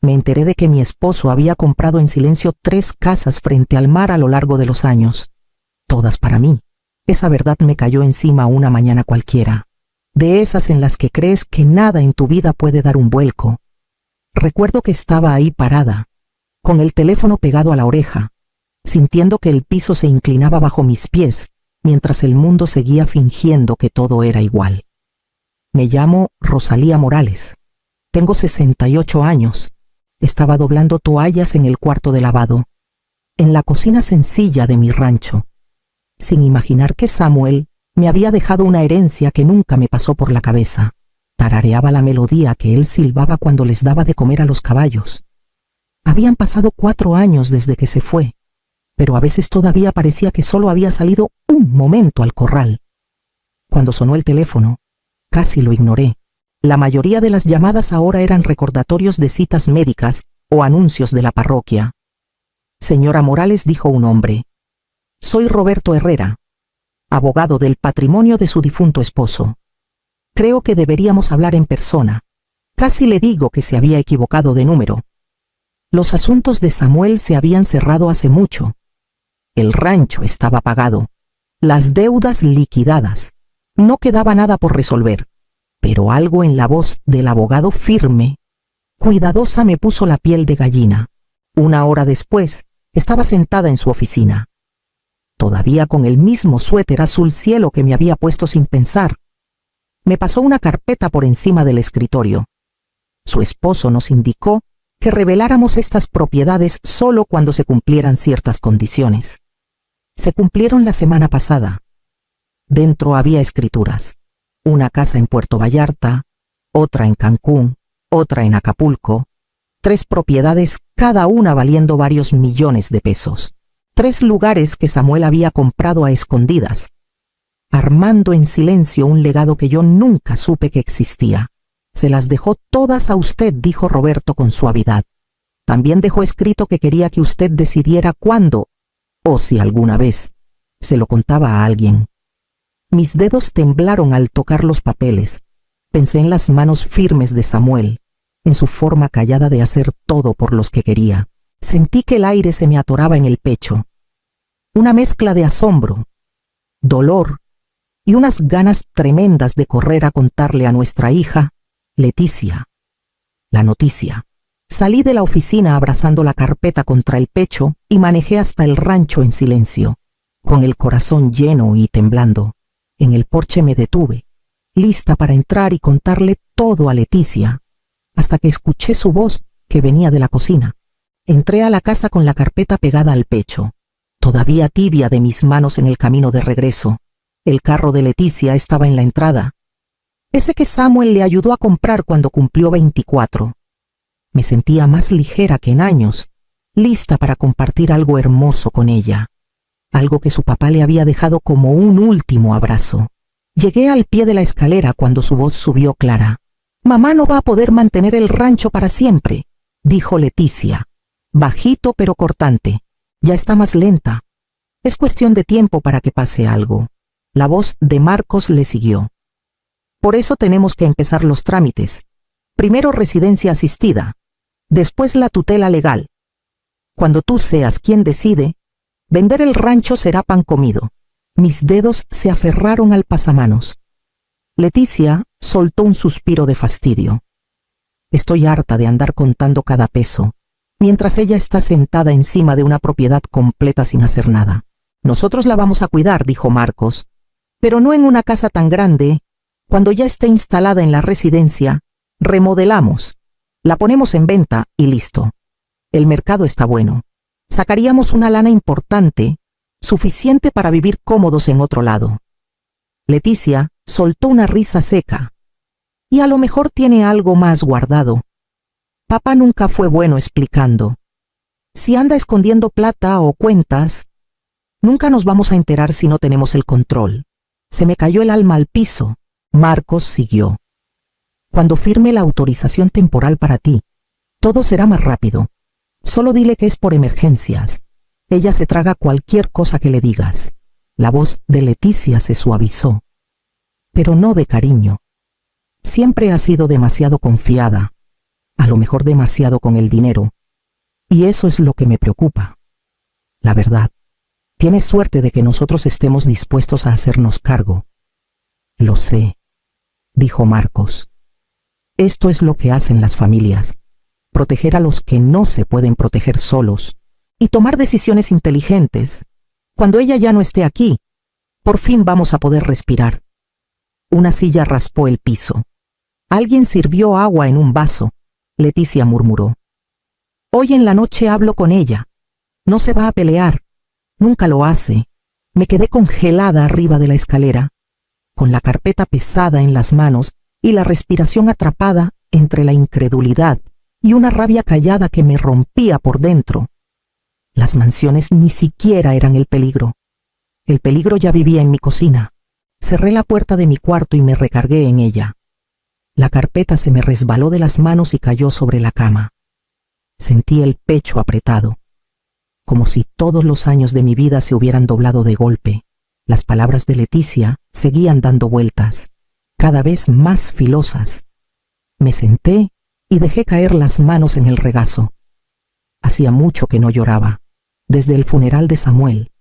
Me enteré de que mi esposo había comprado en silencio 3 casas frente al mar a lo largo de los años. Todas para mí. Esa verdad me cayó encima una mañana cualquiera. De esas en las que crees que nada en tu vida puede dar un vuelco. Recuerdo que estaba ahí parada, con el teléfono pegado a la oreja, sintiendo que el piso se inclinaba bajo mis pies, mientras el mundo seguía fingiendo que todo era igual. Me llamo Rosalía Morales. Tengo 68 años. Estaba doblando toallas en el cuarto de lavado, en la cocina sencilla de mi rancho, sin imaginar que Samuel me había dejado una herencia que nunca me pasó por la cabeza. Tarareaba la melodía que él silbaba cuando les daba de comer a los caballos. Habían pasado 4 años desde que se fue, pero a veces todavía parecía que solo había salido un momento al corral. Cuando sonó el teléfono, casi lo ignoré. La mayoría de las llamadas ahora eran recordatorios de citas médicas o anuncios de la parroquia. Señora Morales, dijo un hombre. Soy Roberto Herrera, abogado del patrimonio de su difunto esposo. Creo que deberíamos hablar en persona. Casi le digo que se había equivocado de número. Los asuntos de Samuel se habían cerrado hace mucho. El rancho estaba pagado, las deudas liquidadas. No quedaba nada por resolver, pero algo en la voz del abogado firme, cuidadosa, me puso la piel de gallina. 1 hora después, estaba sentada en su oficina, todavía con el mismo suéter azul cielo que me había puesto sin pensar. Me pasó una carpeta por encima del escritorio. Su esposo nos indicó que reveláramos estas propiedades solo cuando se cumplieran ciertas condiciones. Se cumplieron la semana pasada. Dentro había escrituras. Una casa en Puerto Vallarta, otra en Cancún, otra en Acapulco. 3 propiedades, cada una valiendo varios millones de pesos. 3 lugares que Samuel había comprado a escondidas, armando en silencio un legado que yo nunca supe que existía. Se las dejó todas a usted, dijo Roberto con suavidad. También dejó escrito que quería que usted decidiera cuándo, o si alguna vez, se lo contaba a alguien. Mis dedos temblaron al tocar los papeles. Pensé en las manos firmes de Samuel, en su forma callada de hacer todo por los que quería. Sentí que el aire se me atoraba en el pecho. Una mezcla de asombro, dolor y unas ganas tremendas de correr a contarle a nuestra hija, Leticia, la noticia. Salí de la oficina abrazando la carpeta contra el pecho y manejé hasta el rancho en silencio, con el corazón lleno y temblando. En el porche me detuve, lista para entrar y contarle todo a Leticia, hasta que escuché su voz que venía de la cocina. Entré a la casa con la carpeta pegada al pecho, todavía tibia de mis manos en el camino de regreso. El carro de Leticia estaba en la entrada, ese que Samuel le ayudó a comprar cuando cumplió 24. Me sentía más ligera que en años, lista para compartir algo hermoso con ella, algo que su papá le había dejado como un último abrazo. Llegué al pie de la escalera cuando su voz subió clara. «Mamá no va a poder mantener el rancho para siempre», dijo Leticia, bajito pero cortante. «Ya está más lenta. Es cuestión de tiempo para que pase algo». La voz de Marcos le siguió. «Por eso tenemos que empezar los trámites. Primero residencia asistida, después la tutela legal. Cuando tú seas quien decide, vender el rancho será pan comido». Mis dedos se aferraron al pasamanos. Leticia soltó un suspiro de fastidio. «Estoy harta de andar contando cada peso, mientras ella está sentada encima de una propiedad completa sin hacer nada». «Nosotros la vamos a cuidar», dijo Marcos, «pero no en una casa tan grande. Cuando ya esté instalada en la residencia, remodelamos, la ponemos en venta y listo. El mercado está bueno. Sacaríamos una lana importante, suficiente para vivir cómodos en otro lado». Leticia soltó una risa seca. «Y a lo mejor tiene algo más guardado. Papá nunca fue bueno explicando. Si anda escondiendo plata o cuentas, nunca nos vamos a enterar si no tenemos el control». Se me cayó el alma al piso. Marcos siguió. «Cuando firme la autorización temporal para ti, todo será más rápido. Solo dile que es por emergencias. Ella se traga cualquier cosa que le digas». La voz de Leticia se suavizó, pero no de cariño. Siempre ha sido demasiado confiada. a lo mejor demasiado con el dinero, y eso es lo que me preocupa. La verdad, tienes suerte de que nosotros estemos dispuestos a hacernos cargo. Lo sé, dijo Marcos. Esto es lo que hacen las familias, proteger a los que no se pueden proteger solos y tomar decisiones inteligentes. Cuando ella ya no esté aquí, por fin vamos a poder respirar. Una silla raspó el piso. Alguien sirvió agua en un vaso. Leticia murmuró. Hoy en la noche hablo con ella. No se va a pelear. Nunca lo hace. Me quedé congelada arriba de la escalera, con la carpeta pesada en las manos y la respiración atrapada entre la incredulidad y una rabia callada que me rompía por dentro. Las mansiones ni siquiera eran el peligro. El peligro ya vivía en mi cocina. Cerré la puerta de mi cuarto y me recargué en ella. La carpeta se me resbaló de las manos y cayó sobre la cama. Sentí el pecho apretado, como si todos los años de mi vida se hubieran doblado de golpe. Las palabras de Leticia seguían dando vueltas, cada vez más filosas. Me senté y dejé caer las manos en el regazo. Hacía mucho que no lloraba, desde el funeral de Samuel.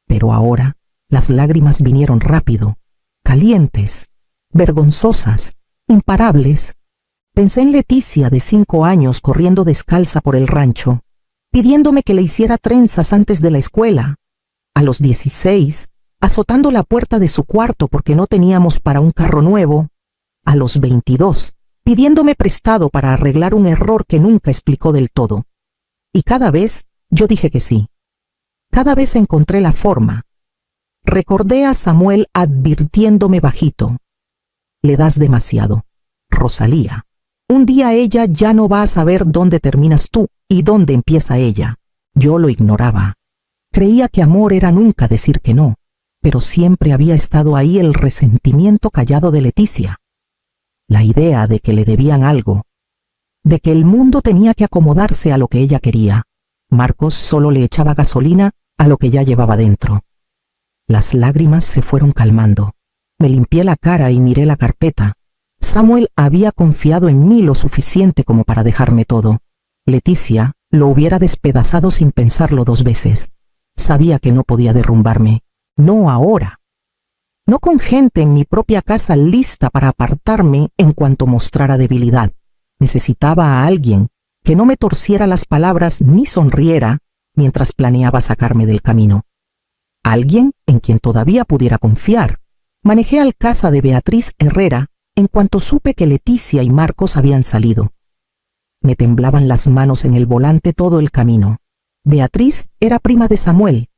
Pero ahora las lágrimas vinieron rápido, calientes, vergonzosas, imparables. Pensé en Leticia de 5 años corriendo descalza por el rancho, pidiéndome que le hiciera trenzas antes de la escuela. A los 16, azotando la puerta de su cuarto porque no teníamos para un carro nuevo. A los 22, pidiéndome prestado para arreglar un error que nunca explicó del todo. Y cada vez yo dije que sí. Cada vez encontré la forma. Recordé a Samuel advirtiéndome bajito. Le das demasiado, Rosalía. Un día ella ya no va a saber dónde terminas tú y dónde empieza ella. Yo lo ignoraba. Creía que amor era nunca decir que no, pero siempre había estado ahí el resentimiento callado de Leticia. La idea de que le debían algo, de que el mundo tenía que acomodarse a lo que ella quería. Marcos solo le echaba gasolina a lo que ya llevaba dentro. Las lágrimas se fueron calmando. Me limpié la cara y miré la carpeta. Samuel había confiado en mí lo suficiente como para dejarme todo. Leticia lo hubiera despedazado sin pensarlo 2 veces. Sabía que no podía derrumbarme. No ahora. No con gente en mi propia casa lista para apartarme en cuanto mostrara debilidad. Necesitaba a alguien que no me torciera las palabras ni sonriera mientras planeaba sacarme del camino. Alguien en quien todavía pudiera confiar. Manejé al casa de Beatriz Herrera en cuanto supe que Leticia y Marcos habían salido. Me temblaban las manos en el volante todo el camino. Beatriz era prima de Samuel,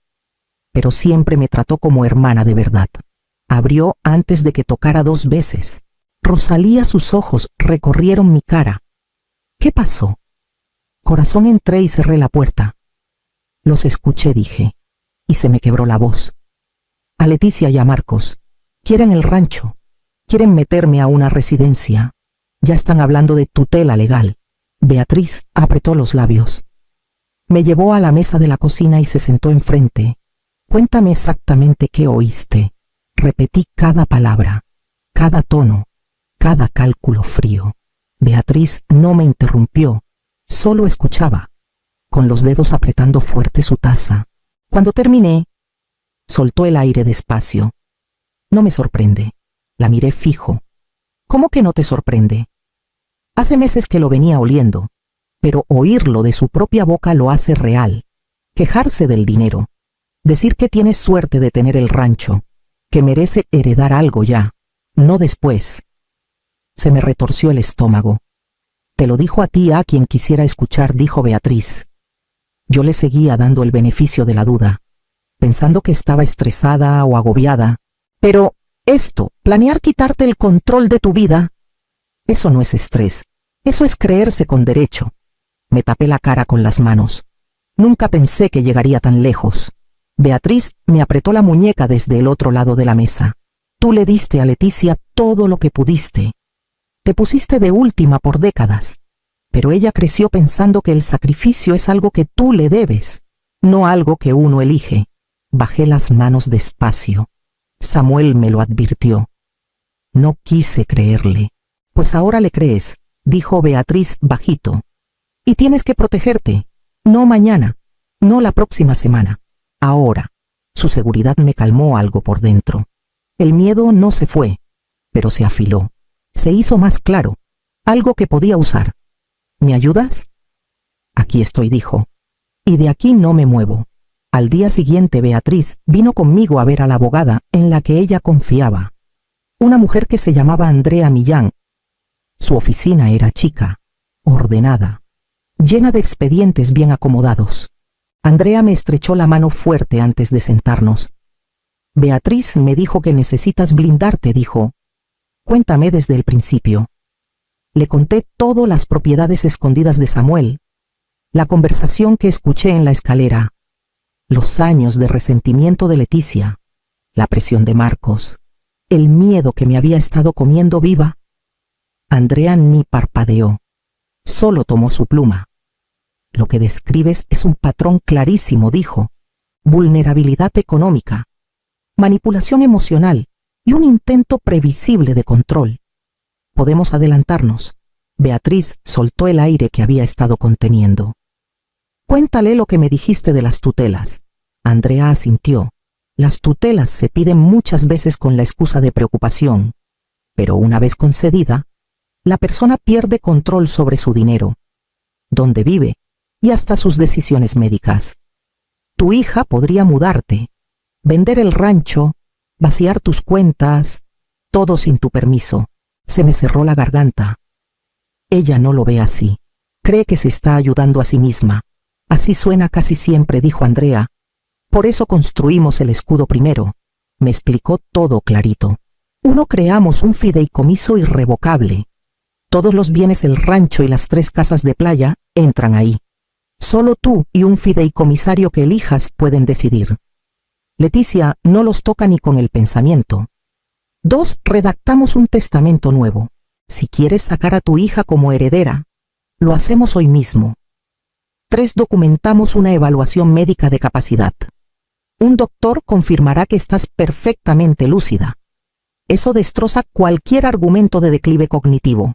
pero siempre me trató como hermana de verdad. Abrió antes de que tocara 2 veces. Rosalía, sus ojos recorrieron mi cara. ¿Qué pasó? Corazón, entré y cerré la puerta. Los escuché, dije, y se me quebró la voz. A Leticia y a Marcos. Quieren el rancho. Quieren meterme a una residencia. Ya están hablando de tutela legal. Beatriz apretó los labios. Me llevó a la mesa de la cocina y se sentó enfrente. Cuéntame exactamente qué oíste. Repetí cada palabra, cada tono, cada cálculo frío. Beatriz no me interrumpió, solo escuchaba, con los dedos apretando fuerte su taza. Cuando terminé, soltó el aire despacio. No me sorprende. La miré fijo. ¿Cómo que no te sorprende? Hace meses que lo venía oliendo, pero oírlo de su propia boca lo hace real. Quejarse del dinero, decir que tienes suerte de tener el rancho, que merece heredar algo ya, no después. Se me retorció el estómago. Te lo dijo a ti, a quien quisiera escuchar, dijo Beatriz. Yo le seguía dando el beneficio de la duda, pensando que estaba estresada o agobiada. Pero esto, planear quitarte el control de tu vida, eso no es estrés, eso es creerse con derecho. Me tapé la cara con las manos. Nunca pensé que llegaría tan lejos. Beatriz me apretó la muñeca desde el otro lado de la mesa. Tú le diste a Leticia todo lo que pudiste. Te pusiste de última por décadas, pero ella creció pensando que el sacrificio es algo que tú le debes, no algo que uno elige. Bajé las manos despacio. Samuel me lo advirtió. No quise creerle. Pues ahora le crees, dijo Beatriz bajito. Y tienes que protegerte. No mañana, no la próxima semana. Ahora. Su seguridad me calmó algo por dentro. El miedo no se fue, pero se afiló. Se hizo más claro. Algo que podía usar. ¿Me ayudas? Aquí estoy, dijo. Y de aquí no me muevo. Al día siguiente, Beatriz vino conmigo a ver a la abogada en la que ella confiaba. Una mujer que se llamaba Andrea Millán. Su oficina era chica, ordenada, llena de expedientes bien acomodados. Andrea me estrechó la mano fuerte antes de sentarnos. Beatriz me dijo que necesitas blindarte, dijo. Cuéntame desde el principio. Le conté todas las propiedades escondidas de Samuel, la conversación que escuché en la escalera, los años de resentimiento de Leticia, la presión de Marcos, el miedo que me había estado comiendo viva. Andrea ni parpadeó, solo tomó su pluma. Lo que describes es un patrón clarísimo, dijo. Vulnerabilidad económica, manipulación emocional y un intento previsible de control. Podemos adelantarnos. Beatriz soltó el aire que había estado conteniendo. Cuéntale lo que me dijiste de las tutelas. Andrea asintió. Las tutelas se piden muchas veces con la excusa de preocupación, pero una vez concedida, la persona pierde control sobre su dinero, dónde vive y hasta sus decisiones médicas. Tu hija podría mudarte, vender el rancho, vaciar tus cuentas, todo sin tu permiso. Se me cerró la garganta. Ella no lo ve así. Cree que se está ayudando a sí misma. Así suena casi siempre, dijo Andrea. Por eso construimos el escudo primero. Me explicó todo clarito. Uno, creamos un fideicomiso irrevocable. Todos los bienes, el rancho y las 3 casas de playa entran ahí. Solo tú y un fideicomisario que elijas pueden decidir. Leticia no los toca ni con el pensamiento. 2, redactamos un testamento nuevo. Si quieres sacar a tu hija como heredera, lo hacemos hoy mismo. 3, documentamos una evaluación médica de capacidad. Un doctor confirmará que estás perfectamente lúcida. Eso destroza cualquier argumento de declive cognitivo.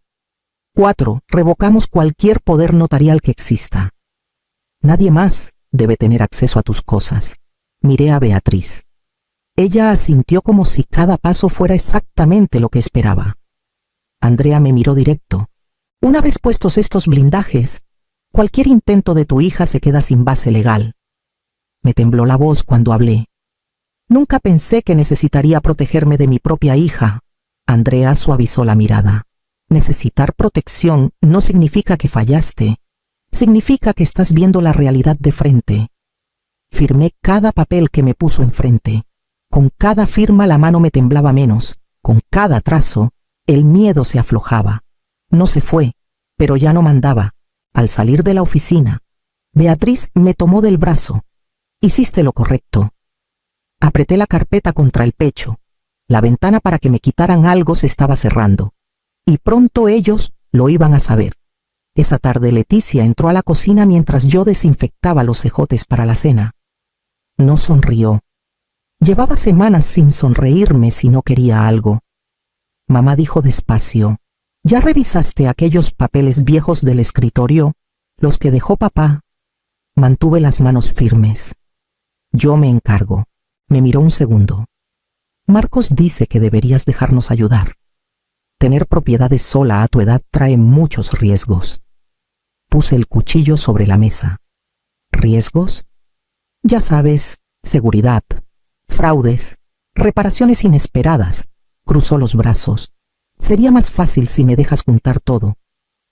4, revocamos cualquier poder notarial que exista. Nadie más debe tener acceso a tus cosas. Miré a Beatriz. Ella asintió como si cada paso fuera exactamente lo que esperaba. Andrea me miró directo. Una vez puestos estos blindajes, cualquier intento de tu hija se queda sin base legal. Me tembló la voz cuando hablé. Nunca pensé que necesitaría protegerme de mi propia hija. Andrea suavizó la mirada. Necesitar protección no significa que fallaste. Significa que estás viendo la realidad de frente. Firmé cada papel que me puso enfrente. Con cada firma la mano me temblaba menos. Con cada trazo, el miedo se aflojaba. No se fue, pero ya no mandaba. Al salir de la oficina, Beatriz me tomó del brazo. Hiciste lo correcto. Apreté la carpeta contra el pecho. La ventana para que me quitaran algo se estaba cerrando. Y pronto ellos lo iban a saber. Esa tarde Leticia entró a la cocina mientras yo desinfectaba los cejotes para la cena. No sonrió. Llevaba semanas sin sonreírme si no quería algo. Mamá dijo despacio: ¿ya revisaste aquellos papeles viejos del escritorio, los que dejó papá? Mantuve las manos firmes. Yo me encargo. Me miró un segundo. Marcos dice que deberías dejarnos ayudar. Tener propiedades sola a tu edad trae muchos riesgos. Puse el cuchillo sobre la mesa. ¿Riesgos? Ya sabes, seguridad, fraudes, reparaciones inesperadas. Cruzó los brazos. Sería más fácil si me dejas juntar todo,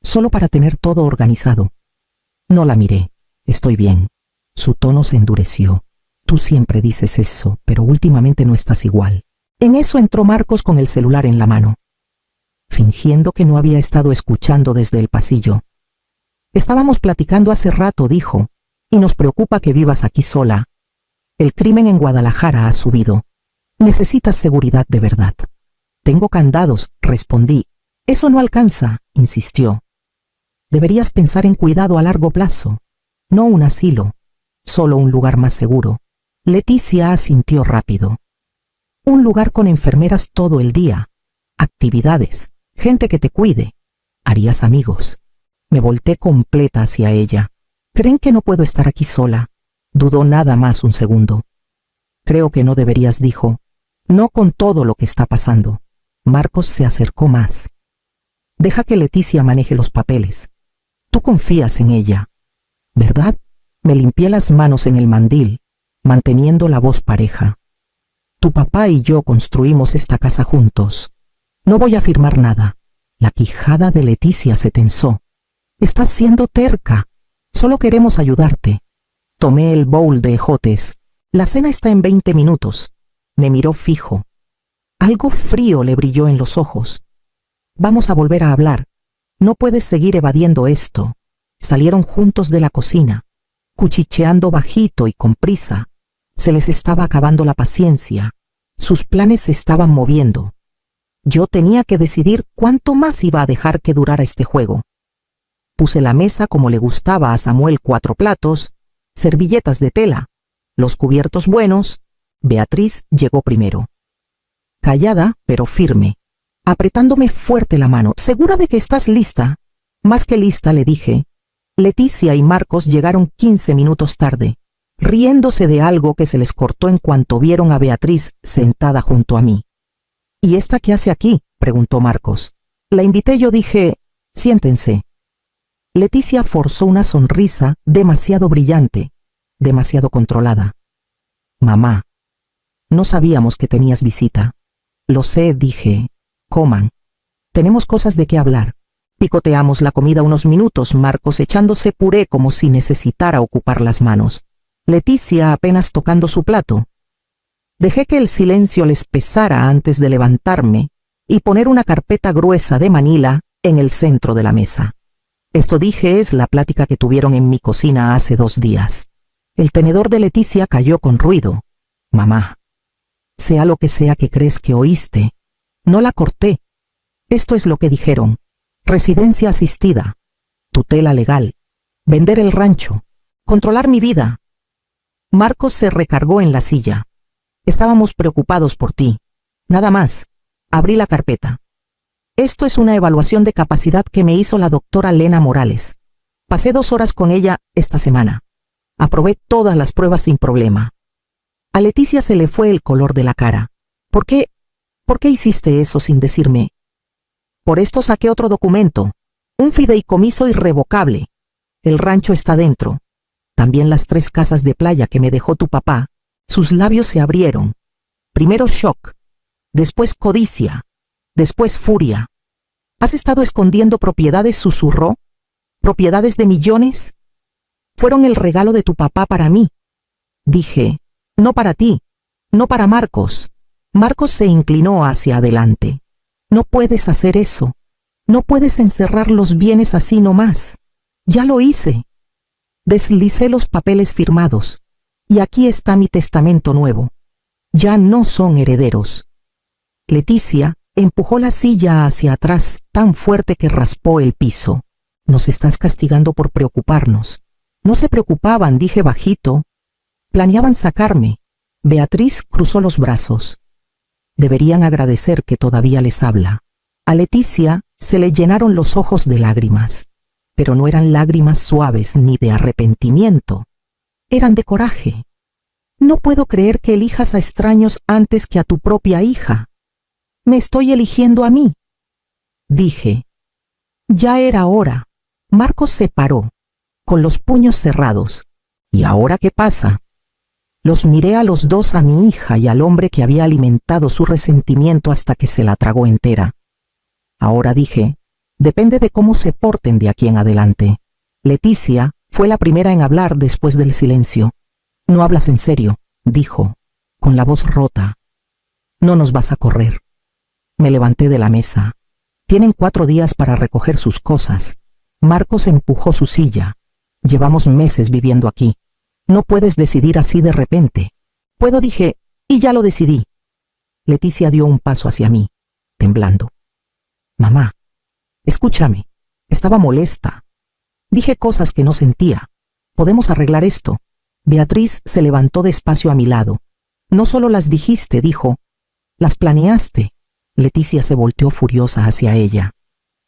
solo para tener todo organizado. No la miré. Estoy bien. Su tono se endureció. Tú siempre dices eso, pero últimamente no estás igual. En eso entró Marcos con el celular en la mano, fingiendo que no había estado escuchando desde el pasillo. Estábamos platicando hace rato, dijo, y nos preocupa que vivas aquí sola. El crimen en Guadalajara ha subido. Necesitas seguridad de verdad. Tengo candados, respondí. Eso no alcanza, insistió. Deberías pensar en cuidado a largo plazo, no un asilo, solo un lugar más seguro. Leticia asintió rápido. Un lugar con enfermeras todo el día, actividades, gente que te cuide. Harías amigos. Me volteé completa hacia ella. ¿Creen que no puedo estar aquí sola? Dudó nada más un segundo. Creo que no deberías, dijo. No con todo lo que está pasando. Marcos se acercó más. Deja que Leticia maneje los papeles. Tú confías en ella, ¿verdad? Me limpié las manos en el mandil, manteniendo la voz pareja. Tu papá y yo construimos esta casa juntos. No voy a firmar nada. La quijada de Leticia se tensó. Estás siendo terca. Solo queremos ayudarte. Tomé el bowl de ejotes. La cena está en 20 minutos. Me miró fijo. Algo frío le brilló en los ojos. Vamos a volver a hablar. No puedes seguir evadiendo esto. Salieron juntos de la cocina, cuchicheando bajito y con prisa. Se les estaba acabando la paciencia. Sus planes se estaban moviendo. Yo tenía que decidir cuánto más iba a dejar que durara este juego. Puse la mesa como le gustaba a Samuel: 4 platos, servilletas de tela, los cubiertos buenos. Beatriz llegó primero. Callada, pero firme, apretándome fuerte la mano. ¿Segura de que estás lista? Más que lista, le dije. Leticia y Marcos llegaron 15 minutos tarde, riéndose de algo que se les cortó en cuanto vieron a Beatriz sentada junto a mí. ¿Y esta qué hace aquí?, preguntó Marcos. La invité, yo dije, siéntense. Leticia forzó una sonrisa demasiado brillante, demasiado controlada. Mamá, no sabíamos que tenías visita. Lo sé, dije. Coman. Tenemos cosas de qué hablar. Picoteamos la comida unos minutos, Marcos echándose puré como si necesitara ocupar las manos. Leticia apenas tocando su plato. Dejé que el silencio les pesara antes de levantarme y poner una carpeta gruesa de manila en el centro de la mesa. Esto, dije, es la plática que tuvieron en mi cocina hace 2 días. El tenedor de Leticia cayó con ruido. Mamá, sea lo que sea que crees que oíste, no la corté. Esto es lo que dijeron: residencia asistida, tutela legal, vender el rancho, controlar mi vida. Marcos se recargó en la silla. Estábamos preocupados por ti. Nada más. Abrí la carpeta. Esto es una evaluación de capacidad que me hizo la doctora Lena Morales. Pasé 2 horas con ella esta semana. Aprobé todas las pruebas sin problema. A Leticia se le fue el color de la cara. ¿Por qué hiciste eso sin decirme? Por esto saqué otro documento, un fideicomiso irrevocable. El rancho está dentro. También las 3 casas de playa que me dejó tu papá. Sus labios se abrieron. Primero shock, después codicia, después furia. ¿Has estado escondiendo propiedades?, susurró. ¿Propiedades de millones? Fueron el regalo de tu papá para mí. Dije, no para ti, no para Marcos. Marcos se inclinó hacia adelante. No puedes hacer eso. No puedes encerrar los bienes así nomás. Ya lo hice. Deslicé los papeles firmados. Y aquí está mi testamento nuevo. Ya no son herederos. Leticia empujó la silla hacia atrás tan fuerte que raspó el piso. Nos estás castigando por preocuparnos. No se preocupaban, dije bajito. Planeaban sacarme. Beatriz cruzó los brazos. Deberían agradecer que todavía les habla. A Leticia se le llenaron los ojos de lágrimas, pero no eran lágrimas suaves ni de arrepentimiento. Eran de coraje. No puedo creer que elijas a extraños antes que a tu propia hija. Me estoy eligiendo a mí. Dije. Ya era hora. Marcos se paró, con los puños cerrados. ¿Y ahora qué pasa? Los miré a los dos, a mi hija y al hombre que había alimentado su resentimiento hasta que se la tragó entera. Ahora, dije, depende de cómo se porten de aquí en adelante. Leticia fue la primera en hablar después del silencio. No hablas en serio, dijo, con la voz rota. No nos vas a correr. Me levanté de la mesa. Tienen 4 días para recoger sus cosas. Marcos empujó su silla. Llevamos meses viviendo aquí. No puedes decidir así de repente. Puedo, dije, y ya lo decidí. Leticia dio un paso hacia mí, temblando. Mamá, escúchame. Estaba molesta. Dije cosas que no sentía. Podemos arreglar esto. Beatriz se levantó despacio a mi lado. No solo las dijiste, dijo, las planeaste. Leticia se volteó furiosa hacia ella.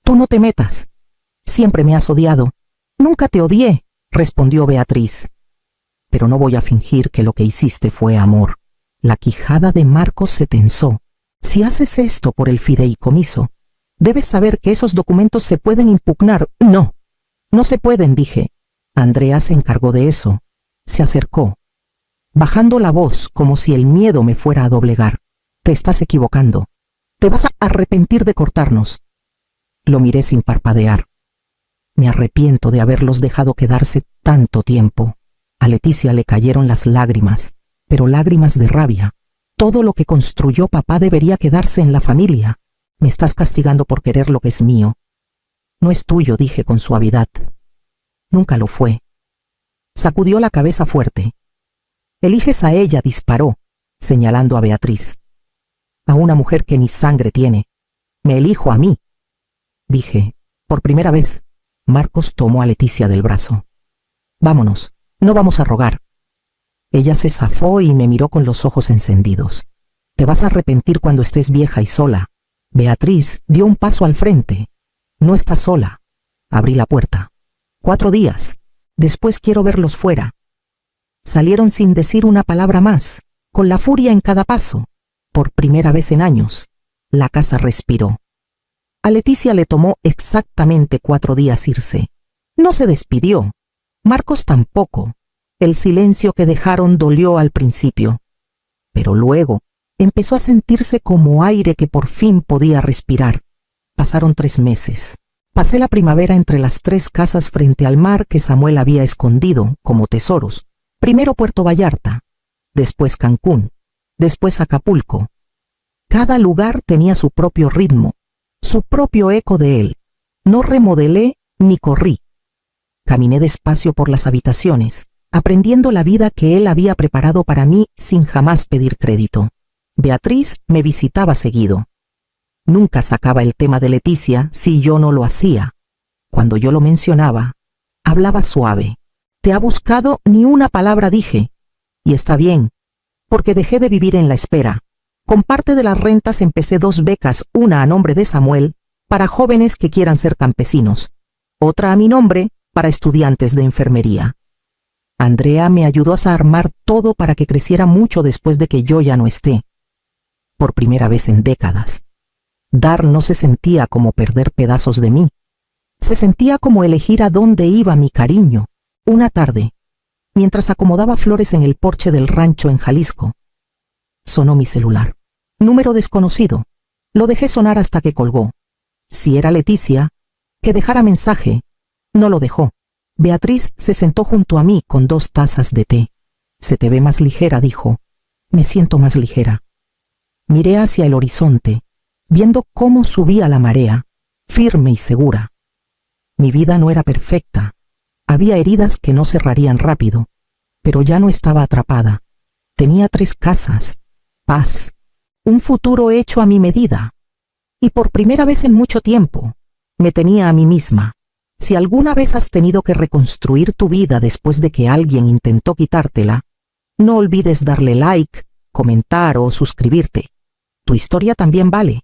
Tú no te metas. Siempre me has odiado. Nunca te odié, respondió Beatriz. Pero no voy a fingir que lo que hiciste fue amor. La quijada de Marcos se tensó. Si haces esto por el fideicomiso, debes saber que esos documentos se pueden impugnar. No, no se pueden, dije. Andrea se encargó de eso. Se acercó, bajando la voz como si el miedo me fuera a doblegar. Te estás equivocando. Te vas a arrepentir de cortarnos. Lo miré sin parpadear. Me arrepiento de haberlos dejado quedarse tanto tiempo. A Leticia le cayeron las lágrimas, pero lágrimas de rabia. Todo lo que construyó papá debería quedarse en la familia. Me estás castigando por querer lo que es mío. No es tuyo, dije con suavidad. Nunca lo fue. Sacudió la cabeza fuerte. Eliges a ella, disparó, señalando a Beatriz. A una mujer que ni sangre tiene. Me elijo a mí. Dije, por primera vez. Marcos tomó a Leticia del brazo. Vámonos, no vamos a rogar. Ella se zafó y me miró con los ojos encendidos. Te vas a arrepentir cuando estés vieja y sola. Beatriz dio un paso al frente. No estás sola. Abrí la puerta. 4 días. Después quiero verlos fuera. Salieron sin decir una palabra más, con la furia en cada paso. Por primera vez en años, la casa respiró. A Leticia le tomó exactamente 4 días irse. No se despidió. Marcos tampoco. El silencio que dejaron dolió al principio. Pero luego empezó a sentirse como aire que por fin podía respirar. Pasaron 3 meses. Pasé la primavera entre las 3 casas frente al mar que Samuel había escondido como tesoros. Primero Puerto Vallarta, después Cancún, después Acapulco. Cada lugar tenía su propio ritmo, su propio eco de él. No remodelé ni corrí. Caminé despacio por las habitaciones, aprendiendo la vida que él había preparado para mí sin jamás pedir crédito. Beatriz me visitaba seguido. Nunca sacaba el tema de Leticia si yo no lo hacía. Cuando yo lo mencionaba, hablaba suave. Te ha buscado, ni una palabra dije. Y está bien, porque dejé de vivir en la espera. Con parte de las rentas empecé 2 becas, una a nombre de Samuel, para jóvenes que quieran ser campesinos, otra a mi nombre, para estudiantes de enfermería. Andrea me ayudó a armar todo para que creciera mucho después de que yo ya no esté. Por primera vez en décadas. Dar no se sentía como perder pedazos de mí. Se sentía como elegir a dónde iba mi cariño. Una tarde, mientras acomodaba flores en el porche del rancho en Jalisco, sonó mi celular. Número desconocido. Lo dejé sonar hasta que colgó. Si era Leticia, que dejara mensaje. No lo dejó. Beatriz se sentó junto a mí con 2 tazas de té. Se te ve más ligera, dijo. Me siento más ligera. Miré hacia el horizonte, viendo cómo subía la marea, firme y segura. Mi vida no era perfecta. Había heridas que no cerrarían rápido, pero ya no estaba atrapada. Tenía 3 casas, paz, un futuro hecho a mi medida. Y por primera vez en mucho tiempo, me tenía a mí misma. Si alguna vez has tenido que reconstruir tu vida después de que alguien intentó quitártela, no olvides darle like, comentar o suscribirte. Tu historia también vale.